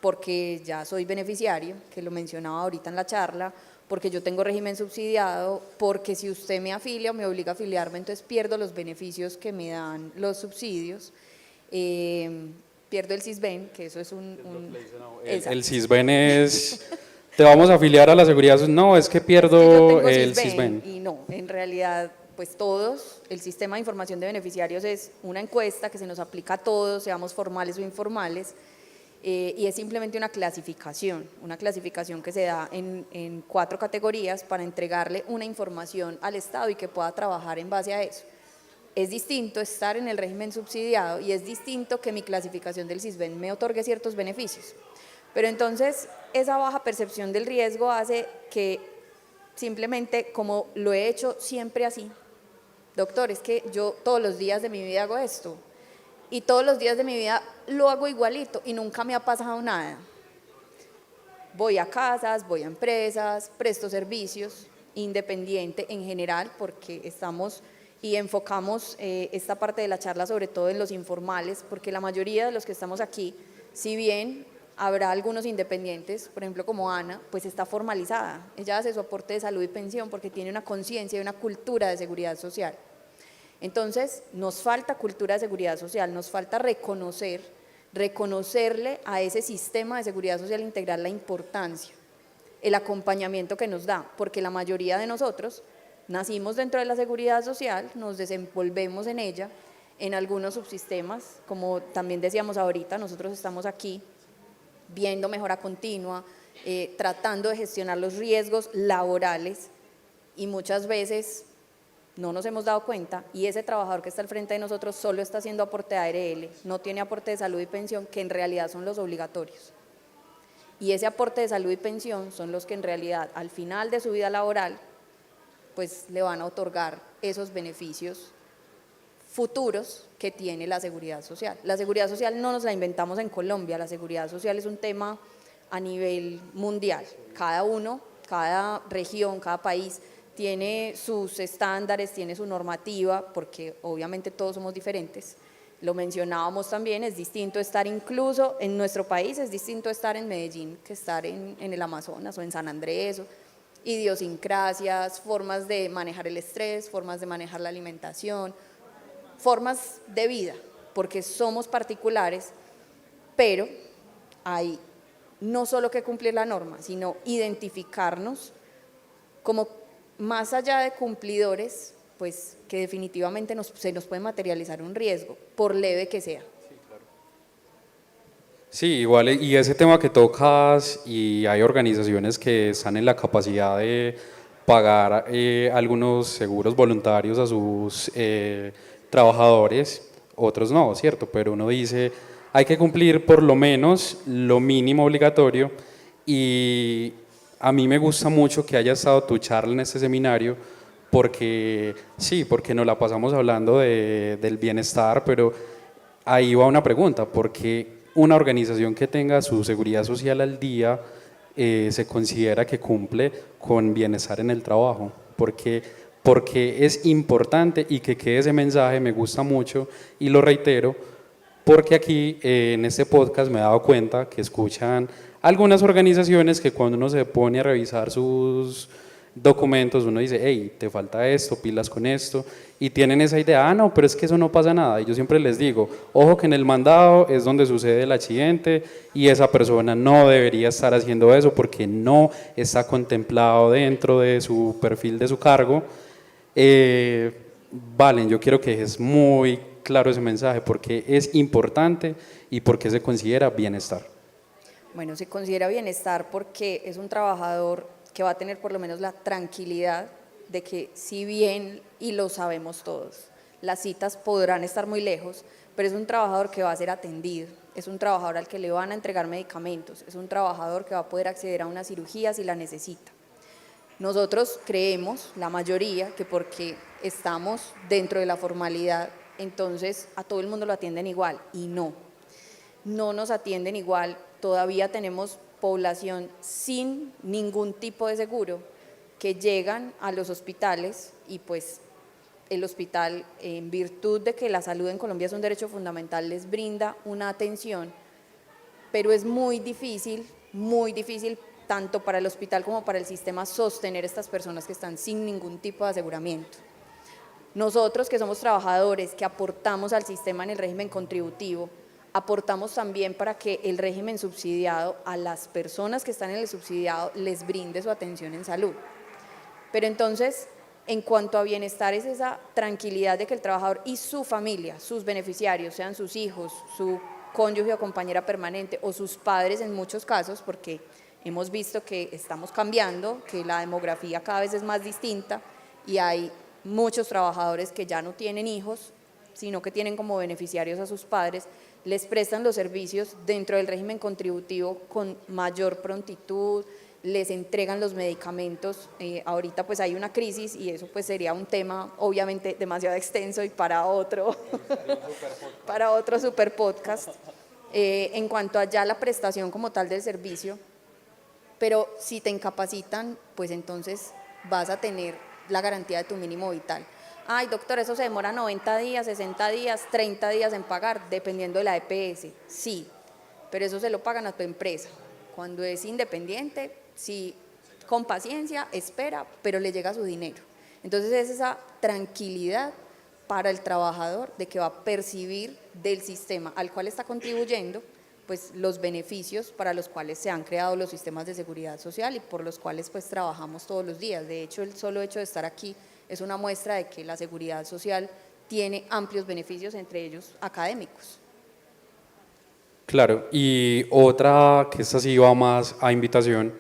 porque ya soy beneficiario, que lo mencionaba ahorita en la charla, porque yo tengo régimen subsidiado, porque si usted me afilia o me obliga a afiliarme, entonces pierdo los beneficios que me dan los subsidios, pierdo el CISBEN, que eso es el CISBEN es, te vamos a afiliar a la seguridad social, no, es que pierdo el CISBEN. Y no, en realidad, pues todos, el sistema de información de beneficiarios es una encuesta que se nos aplica a todos, seamos formales o informales, y es simplemente una clasificación que se da en 4 categorías para entregarle una información al Estado y que pueda trabajar en base a eso. Es distinto estar en el régimen subsidiado y es distinto que mi clasificación del CISBEN me otorgue ciertos beneficios. Pero entonces esa baja percepción del riesgo hace que simplemente, como lo he hecho siempre así, doctor, es que yo todos los días de mi vida hago esto, y todos los días de mi vida lo hago igualito y nunca me ha pasado nada. Voy a casas, voy a empresas, presto servicios, independiente en general, porque estamos y enfocamos esta parte de la charla sobre todo en los informales, porque la mayoría de los que estamos aquí, si bien habrá algunos independientes, por ejemplo como Ana, pues está formalizada. Ella hace su aporte de salud y pensión porque tiene una conciencia y una cultura de seguridad social. Entonces, nos falta cultura de seguridad social, nos falta reconocerle a ese sistema de seguridad social integral la importancia, el acompañamiento que nos da, porque la mayoría de nosotros nacimos dentro de la seguridad social, nos desenvolvemos en ella, en algunos subsistemas, como también decíamos ahorita, nosotros estamos aquí viendo mejora continua, tratando de gestionar los riesgos laborales y muchas veces no nos hemos dado cuenta y ese trabajador que está al frente de nosotros solo está haciendo aporte de ARL, no tiene aporte de salud y pensión, que en realidad son los obligatorios. Y ese aporte de salud y pensión son los que en realidad al final de su vida laboral pues le van a otorgar esos beneficios futuros que tiene la seguridad social. La seguridad social no nos la inventamos en Colombia, la seguridad social es un tema a nivel mundial. Cada uno, cada región, cada país tiene sus estándares, tiene su normativa, porque obviamente todos somos diferentes. Lo mencionábamos también, es distinto estar incluso en nuestro país, es distinto estar en Medellín que estar en el Amazonas o en San Andrés, idiosincrasias, formas de manejar el estrés, formas de manejar la alimentación, formas de vida, porque somos particulares, pero hay no solo que cumplir la norma, sino identificarnos como más allá de cumplidores, pues que definitivamente se nos puede materializar un riesgo, por leve que sea. Sí, igual, y ese tema que tocas, y hay organizaciones que están en la capacidad de pagar algunos seguros voluntarios a sus trabajadores, otros no, ¿cierto? Pero uno dice, hay que cumplir por lo menos lo mínimo obligatorio, y a mí me gusta mucho que haya estado tu charla en este seminario, porque sí, porque nos la pasamos hablando del bienestar, pero ahí va una pregunta: ¿por qué una organización que tenga su seguridad social al día se considera que cumple con bienestar en el trabajo? Porque es importante, y que quede ese mensaje, me gusta mucho y lo reitero, porque aquí en este podcast me he dado cuenta que escuchan algunas organizaciones que cuando uno se pone a revisar sus documentos, uno dice, hey, te falta esto, pilas con esto, y tienen esa idea, no, pero es que eso no pasa nada. Y yo siempre les digo, ojo, que en el mandado es donde sucede el accidente, y esa persona no debería estar haciendo eso porque no está contemplado dentro de su perfil de su cargo. Valen, yo quiero que es muy claro ese mensaje, porque es importante y porque se considera bienestar. Bueno, se considera bienestar porque es un trabajador que va a tener por lo menos la tranquilidad de que, si bien, y lo sabemos todos, las citas podrán estar muy lejos, pero es un trabajador que va a ser atendido, es un trabajador al que le van a entregar medicamentos, es un trabajador que va a poder acceder a una cirugía si la necesita. Nosotros creemos, la mayoría, que porque estamos dentro de la formalidad, entonces a todo el mundo lo atienden igual, y no nos atienden igual. Todavía tenemos población sin ningún tipo de seguro que llegan a los hospitales, y pues el hospital, en virtud de que la salud en Colombia es un derecho fundamental, les brinda una atención, pero es muy difícil tanto para el hospital como para el sistema sostener estas personas que están sin ningún tipo de aseguramiento. Nosotros, que somos trabajadores, que aportamos al sistema en el régimen contributivo, aportamos también para que el régimen subsidiado, a las personas que están en el subsidiado, les brinde su atención en salud. Pero entonces, en cuanto a bienestar, es esa tranquilidad de que el trabajador y su familia, sus beneficiarios, sean sus hijos, su cónyuge o compañera permanente, o sus padres en muchos casos, porque hemos visto que estamos cambiando, que la demografía cada vez es más distinta, y hay muchos trabajadores que ya no tienen hijos, sino que tienen como beneficiarios a sus padres, les prestan los servicios dentro del régimen contributivo con mayor prontitud, les entregan los medicamentos. Ahorita pues hay una crisis, y eso pues sería un tema obviamente demasiado extenso y para otro super podcast, en cuanto a ya la prestación como tal del servicio. Pero si te incapacitan, pues entonces vas a tener la garantía de tu mínimo vital. Ay, doctor, eso se demora 90 días, 60 días, 30 días en pagar, dependiendo de la EPS. Sí, pero eso se lo pagan a tu empresa. Cuando es independiente, sí, con paciencia, espera, pero le llega su dinero. Entonces es esa tranquilidad para el trabajador de que va a percibir del sistema al cual está contribuyendo, pues los beneficios para los cuales se han creado los sistemas de seguridad social y por los cuales pues trabajamos todos los días. De hecho, el solo hecho de estar aquí es una muestra de que la seguridad social tiene amplios beneficios, entre ellos académicos. Claro, y otra que esta sí va más a invitación,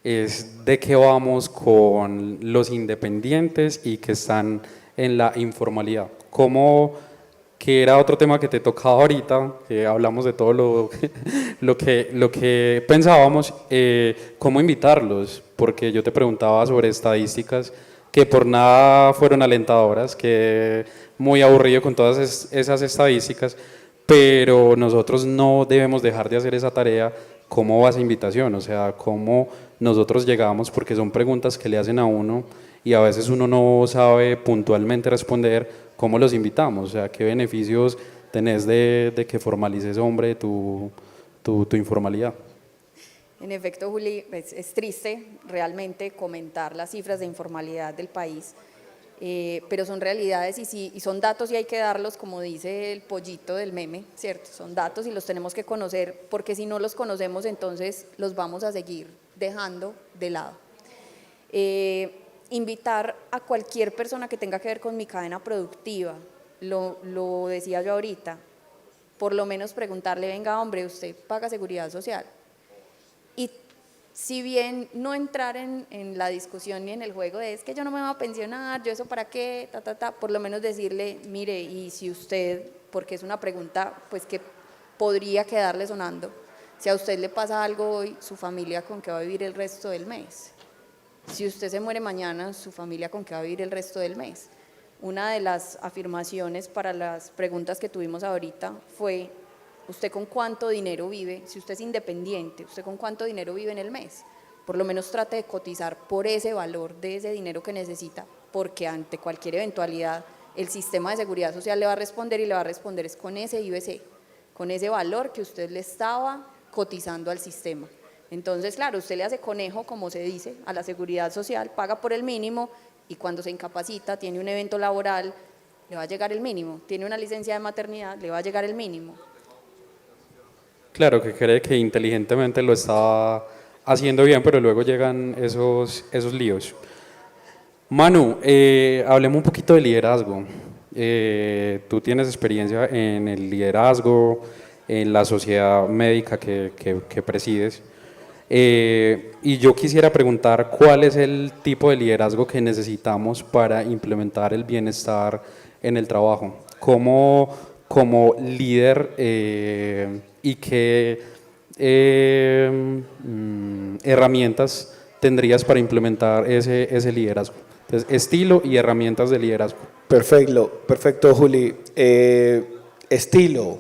es de qué vamos con los independientes y que están en la informalidad. ¿Cómo, que era otro tema que te tocaba ahorita, que hablamos de todo lo que pensábamos, cómo invitarlos? Porque yo te preguntaba sobre estadísticas que por nada fueron alentadoras, que muy aburrido con todas esas estadísticas, pero nosotros no debemos dejar de hacer esa tarea. ¿Cómo va esa invitación? O sea, ¿cómo nosotros llegamos? Porque son preguntas que le hacen a uno y a veces uno no sabe puntualmente responder. ¿Cómo los invitamos? O sea, ¿qué beneficios tenés de que formalices, hombre, tu informalidad? En efecto, Juli, es triste realmente comentar las cifras de informalidad del país, pero son realidades y son datos, y hay que darlos, como dice el pollito del meme, ¿cierto? Son datos y los tenemos que conocer, porque si no los conocemos, entonces los vamos a seguir dejando de lado. Invitar a cualquier persona que tenga que ver con mi cadena productiva, lo decía yo ahorita, por lo menos preguntarle, venga hombre, ¿usted paga seguridad social? Y si bien no entrar en la discusión ni en el juego de es que yo no me voy a pensionar, yo eso para qué, por lo menos decirle, mire, y si usted, porque es una pregunta pues que podría quedarle sonando, si a usted le pasa algo hoy, su familia con qué va a vivir el resto del mes. Si usted se muere mañana, su familia con qué va a vivir el resto del mes. Una de las afirmaciones para las preguntas que tuvimos ahorita fue, ¿usted con cuánto dinero vive? Si usted es independiente, ¿usted con cuánto dinero vive en el mes? Por lo menos trate de cotizar por ese valor de ese dinero que necesita, porque ante cualquier eventualidad el sistema de seguridad social le va a responder y le va a responder es con ese IBC, con ese valor que usted le estaba cotizando al sistema. Entonces, claro, usted le hace conejo, como se dice, a la seguridad social, paga por el mínimo y cuando se incapacita, tiene un evento laboral, le va a llegar el mínimo, tiene una licencia de maternidad, le va a llegar el mínimo. Claro, que cree que inteligentemente lo está haciendo bien, pero luego llegan esos líos. Manu, hablemos un poquito de liderazgo. Tú tienes experiencia en el liderazgo, en la sociedad médica que presides. Y yo quisiera preguntar cuál es el tipo de liderazgo que necesitamos para implementar el bienestar en el trabajo. Como líder y qué herramientas tendrías para implementar ese liderazgo. Entonces, estilo y herramientas de liderazgo. Perfecto, Juli. Estilo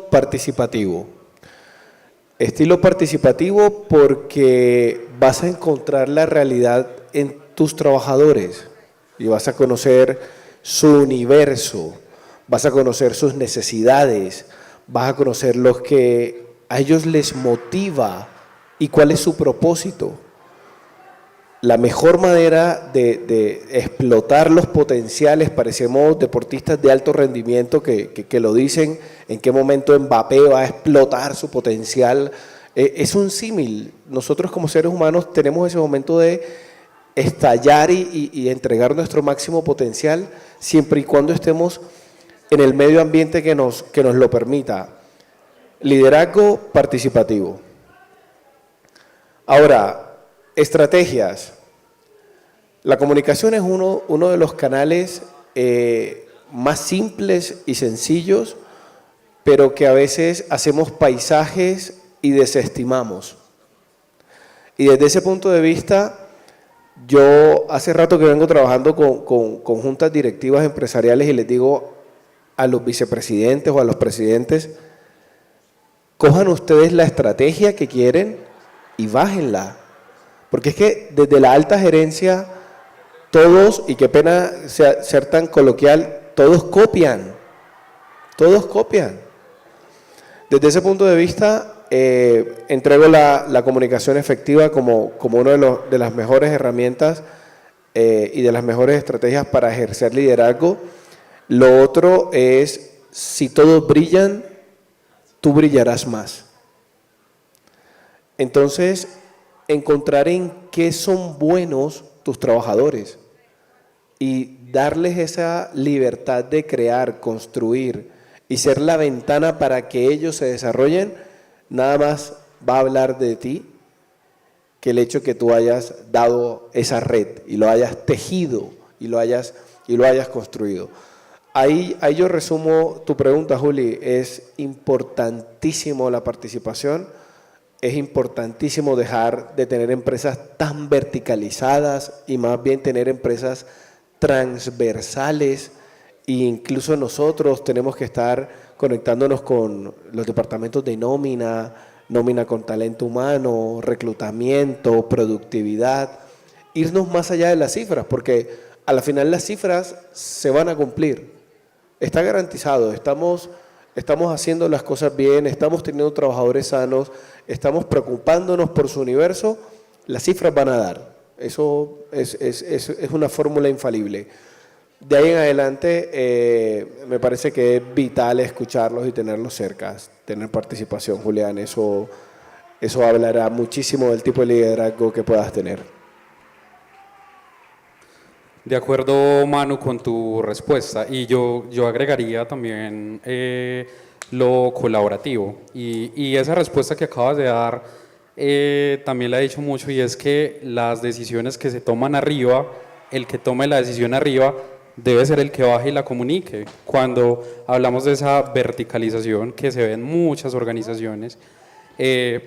participativo. Estilo participativo porque vas a encontrar la realidad en tus trabajadores y vas a conocer su universo, vas a conocer sus necesidades, vas a conocer los que a ellos les motiva y cuál es su propósito. La mejor manera de explotar los potenciales, parecemos deportistas de alto rendimiento que lo dicen, en qué momento Mbappé va a explotar su potencial. Es un símil. Nosotros como seres humanos tenemos ese momento de estallar y entregar nuestro máximo potencial siempre y cuando estemos en el medio ambiente que nos lo permita. Liderazgo participativo. Ahora, estrategias. La comunicación es uno de los canales más simples y sencillos, pero que a veces hacemos paisajes y desestimamos. Y desde ese punto de vista, yo hace rato que vengo trabajando con juntas directivas empresariales y les digo a los vicepresidentes o a los presidentes, cojan ustedes la estrategia que quieren y bájenla. Porque es que desde la alta gerencia todos, y qué pena ser tan coloquial, todos copian. Desde ese punto de vista, entrego la comunicación efectiva como una de las mejores herramientas y de las mejores estrategias para ejercer liderazgo. Lo otro es, si todos brillan, tú brillarás más. Entonces, encontrar en qué son buenos tus trabajadores y darles esa libertad de crear, construir y ser la ventana para que ellos se desarrollen, nada más va a hablar de ti que el hecho que tú hayas dado esa red y lo hayas tejido y lo hayas construido. Ahí yo resumo tu pregunta, Juli. Es importantísimo la participación, es importantísimo dejar de tener empresas tan verticalizadas y más bien tener empresas transversales, e incluso nosotros tenemos que estar conectándonos con los departamentos de nómina con talento humano, reclutamiento, productividad, irnos más allá de las cifras, porque a la final las cifras se van a cumplir, está garantizado, estamos haciendo las cosas bien, estamos teniendo trabajadores sanos, estamos preocupándonos por su universo, las cifras van a dar. Eso es una fórmula infalible. De ahí en adelante me parece que es vital escucharlos y tenerlos cerca, tener participación, Julián. Eso hablará muchísimo del tipo de liderazgo que puedas tener. De acuerdo, Manu, con tu respuesta, y yo agregaría también lo colaborativo. Y esa respuesta que acabas de dar también la he dicho mucho, y es que las decisiones que se toman arriba, el que tome la decisión arriba, debe ser el que baje y la comunique. Cuando hablamos de esa verticalización que se ve en muchas organizaciones,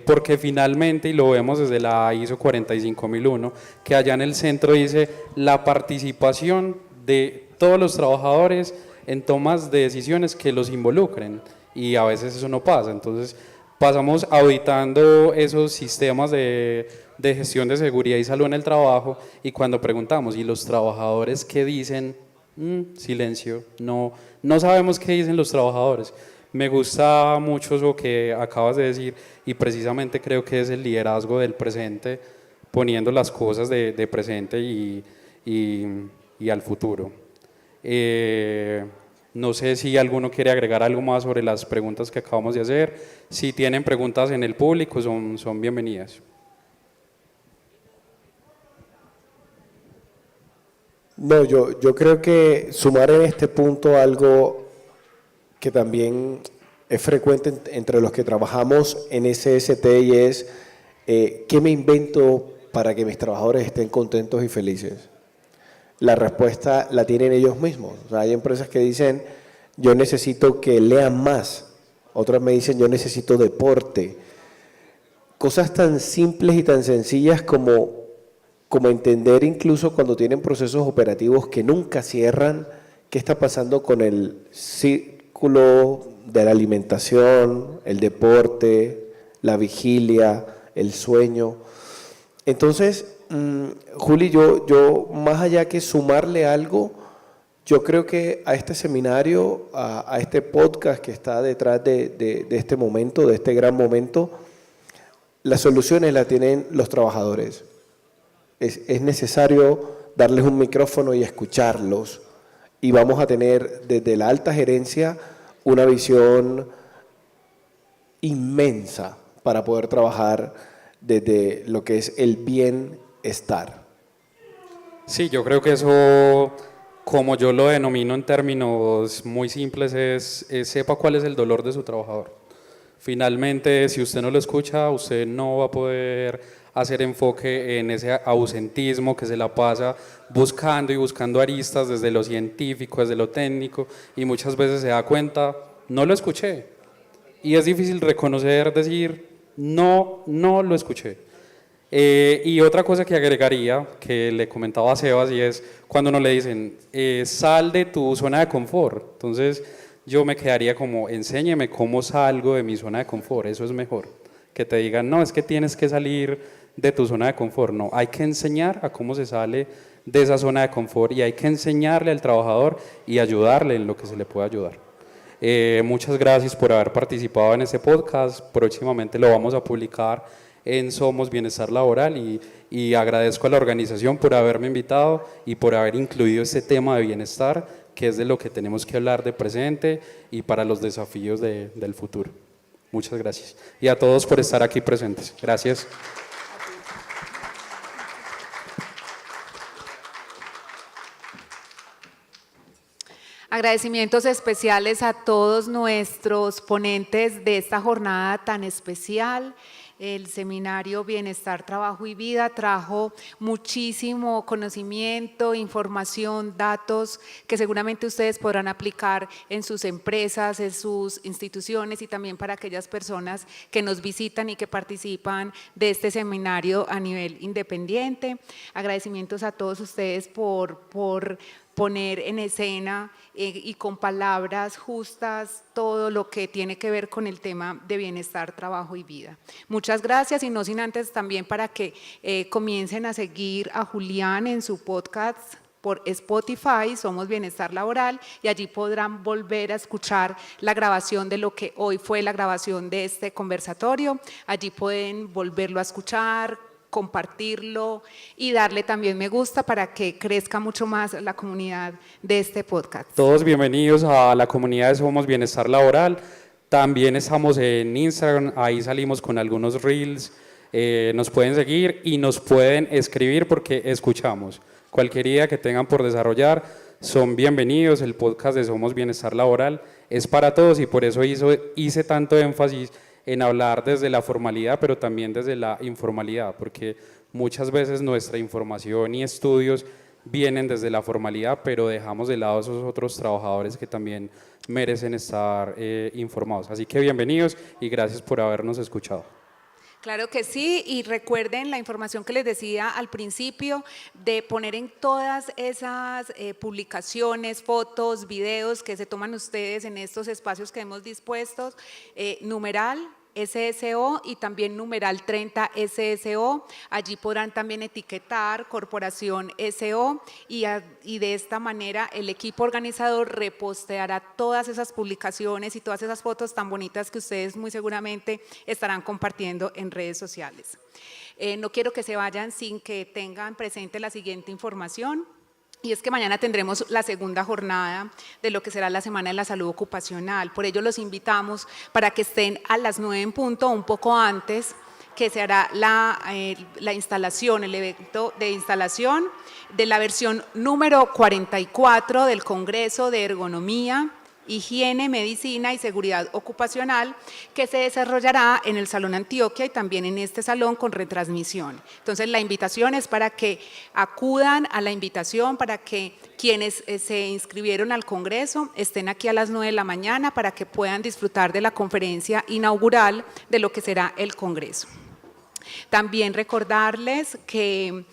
porque finalmente, y lo vemos desde la ISO 45001, que allá en el centro dice la participación de todos los trabajadores en tomas de decisiones que los involucren, y a veces eso no pasa. Entonces pasamos auditando esos sistemas de gestión de seguridad y salud en el trabajo, y cuando preguntamos, ¿y los trabajadores qué dicen? Silencio, no sabemos qué dicen los trabajadores. Me gusta mucho eso que acabas de decir, y precisamente creo que es el liderazgo del presente, poniendo las cosas de presente y al futuro. No sé si alguno quiere agregar algo más sobre las preguntas que acabamos de hacer. Si tienen preguntas en el público, son bienvenidas. No, yo creo que sumar en este punto algo que también es frecuente entre los que trabajamos en SST, y es ¿qué me invento para que mis trabajadores estén contentos y felices? La respuesta la tienen ellos mismos. O sea, hay empresas que dicen, yo necesito que lean más. Otras me dicen, yo necesito deporte. Cosas tan simples y tan sencillas como entender, incluso cuando tienen procesos operativos que nunca cierran, qué está pasando con el círculo de la alimentación, el deporte, la vigilia, el sueño. Entonces, Juli, yo más allá que sumarle algo, yo creo que a este seminario, a este podcast que está detrás de este momento, de este gran momento, las soluciones las tienen los trabajadores. Es necesario darles un micrófono y escucharlos, y vamos a tener desde la alta gerencia una visión inmensa para poder trabajar desde lo que es el bienestar. Sí, yo creo que eso, como yo lo denomino en términos muy simples, es sepa cuál es el dolor de su trabajador. Finalmente, si usted no lo escucha, usted no va a poder hacer enfoque en ese ausentismo que se la pasa buscando y buscando aristas desde lo científico, desde lo técnico, y muchas veces se da cuenta, no lo escuché. Y es difícil reconocer, decir, no lo escuché. Y otra cosa que agregaría, que le comentaba a Sebas, y es cuando nos le dicen, sal de tu zona de confort. Entonces yo me quedaría como, enséñeme cómo salgo de mi zona de confort, eso es mejor. Que te digan, no, es que tienes que salir de tu zona de confort. No, hay que enseñar a cómo se sale de esa zona de confort, y hay que enseñarle al trabajador y ayudarle en lo que se le pueda ayudar. Muchas gracias por haber participado en este podcast. Próximamente lo vamos a publicar en Somos Bienestar Laboral, y agradezco a la organización por haberme invitado y por haber incluido este tema de bienestar, que es de lo que tenemos que hablar de presente y para los desafíos del futuro. Muchas gracias. Y a todos por estar aquí presentes. Gracias. Agradecimientos especiales a todos nuestros ponentes de esta jornada tan especial. El seminario Bienestar, Trabajo y Vida trajo muchísimo conocimiento, información, datos que seguramente ustedes podrán aplicar en sus empresas, en sus instituciones, y también para aquellas personas que nos visitan y que participan de este seminario a nivel independiente. Agradecimientos a todos ustedes por poner en escena y con palabras justas todo lo que tiene que ver con el tema de bienestar, trabajo y vida. Muchas gracias, y no sin antes también para que comiencen a seguir a Julián en su podcast por Spotify, Somos Bienestar Laboral, y allí podrán volver a escuchar la grabación de lo que hoy fue la grabación de este conversatorio. Allí pueden volverlo a escuchar, compartirlo y darle también me gusta para que crezca mucho más la comunidad de este podcast. Todos bienvenidos a la comunidad de Somos Bienestar Laboral. También estamos en Instagram, ahí salimos con algunos reels. Nos pueden seguir y nos pueden escribir porque escuchamos. Cualquier idea que tengan por desarrollar son bienvenidos. El podcast de Somos Bienestar Laboral es para todos y por eso hice tanto énfasis en hablar desde la formalidad, pero también desde la informalidad, porque muchas veces nuestra información y estudios vienen desde la formalidad, pero dejamos de lado esos otros trabajadores que también merecen estar informados. Así que bienvenidos y gracias por habernos escuchado. Claro que sí, y recuerden la información que les decía al principio de poner en todas esas publicaciones, fotos, videos que se toman ustedes en estos espacios que hemos dispuestos, numeral SSO y también numeral 30 SSO. Allí podrán también etiquetar Corporación SO y de esta manera el equipo organizador reposteará todas esas publicaciones y todas esas fotos tan bonitas que ustedes muy seguramente estarán compartiendo en redes sociales. No quiero que se vayan sin que tengan presente la siguiente información. Y es que mañana tendremos la segunda jornada de lo que será la Semana de la Salud Ocupacional. Por ello los invitamos para que estén a las 9 en punto, un poco antes, que se hará la instalación, el evento de instalación de la versión número 44 del Congreso de Ergonomía, Higiene, Medicina y Seguridad Ocupacional, que se desarrollará en el Salón Antioquia y también en este salón con retransmisión. Entonces la invitación es para que acudan a la invitación, para que quienes se inscribieron al Congreso estén aquí a las 9 de la mañana para que puedan disfrutar de la conferencia inaugural de lo que será el Congreso. También recordarles que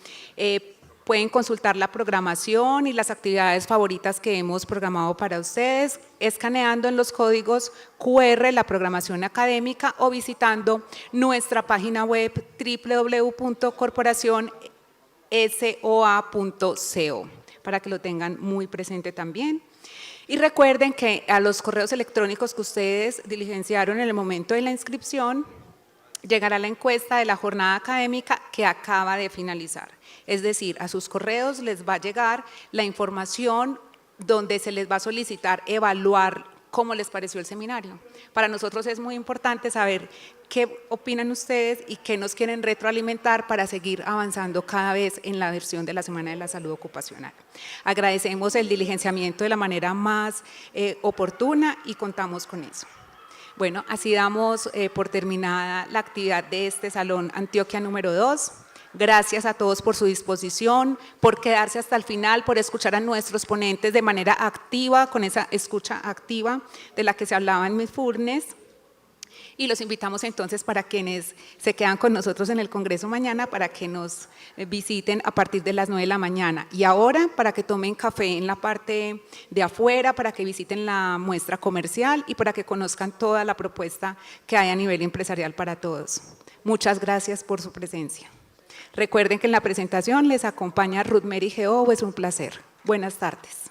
pueden consultar la programación y las actividades favoritas que hemos programado para ustedes, escaneando en los códigos QR la programación académica o visitando nuestra página web www.corporacionsoa.co, para que lo tengan muy presente también. Y recuerden que a los correos electrónicos que ustedes diligenciaron en el momento de la inscripción, llegará la encuesta de la jornada académica que acaba de finalizar. Es decir, a sus correos les va a llegar la información donde se les va a solicitar evaluar cómo les pareció el seminario. Para nosotros es muy importante saber qué opinan ustedes y qué nos quieren retroalimentar para seguir avanzando cada vez en la versión de la Semana de la Salud Ocupacional. Agradecemos el diligenciamiento de la manera más oportuna y contamos con eso. Bueno, así damos por terminada la actividad de este Salón Antioquia número 2. Gracias a todos por su disposición, por quedarse hasta el final, por escuchar a nuestros ponentes de manera activa, con esa escucha activa de la que se hablaba en Midfurnes. Y los invitamos entonces para quienes se quedan con nosotros en el Congreso mañana, para que nos visiten a partir de las 9 de la mañana. Y ahora para que tomen café en la parte de afuera, para que visiten la muestra comercial y para que conozcan toda la propuesta que hay a nivel empresarial para todos. Muchas gracias por su presencia. Recuerden que en la presentación les acompaña Ruth Mary Geo, es un placer. Buenas tardes.